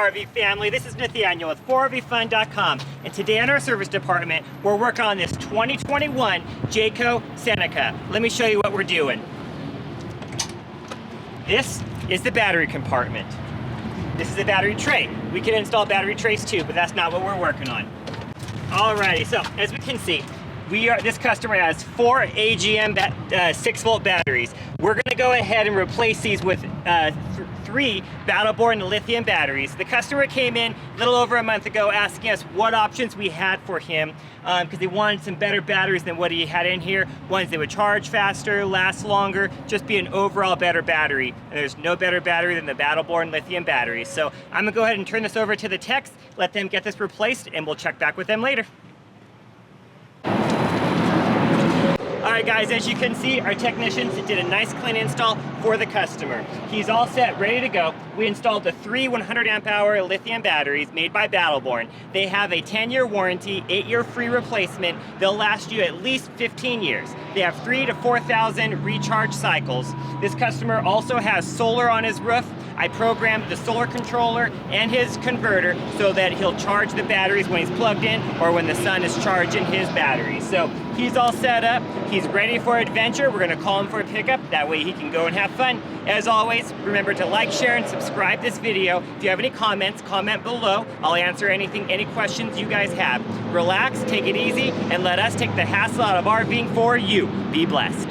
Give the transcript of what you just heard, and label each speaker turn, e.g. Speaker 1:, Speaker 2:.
Speaker 1: RV family, this is Nathaniel with 4rvfun.com, and today in our service department we're working on this 2021 Jayco Seneca. Let me show you what we're doing. This is the battery compartment. This is a battery tray. We can install battery trays too, but that's not what we're working on. Alrighty, so as we can see, this customer has 4 AGM 6-volt batteries. We're going to go ahead and replace these with 3 Battle-Born lithium batteries. The customer came in a little over a month ago asking us what options we had for him because he wanted some better batteries than what he had in here. Ones that would charge faster, last longer, just be an overall better battery. And there's no better battery than the Battle-Born lithium batteries. So I'm going to go ahead and turn this over to the techs, let them get this replaced, and we'll check back with them later. Alright guys, as you can see, our technicians did a nice clean install for the customer. He's all set, ready to go. We installed the 3 100 amp hour lithium batteries made by Battle-Born. They have a 10-year warranty, 8-year free replacement. They'll last you at least 15 years. They have 3,000 to 4,000 recharge cycles. This customer also has solar on his roof. I programmed the solar controller and his converter so that he'll charge the batteries when he's plugged in or when the sun is charging his batteries. So he's all set up. He's ready for adventure. We're going to call him for a pickup. That way he can go and have fun. As always, remember to like, share, and subscribe this video. If you have any comments, comment below. I'll answer any questions you guys have. Relax, take it easy, and let us take the hassle out of RVing for you. Be blessed.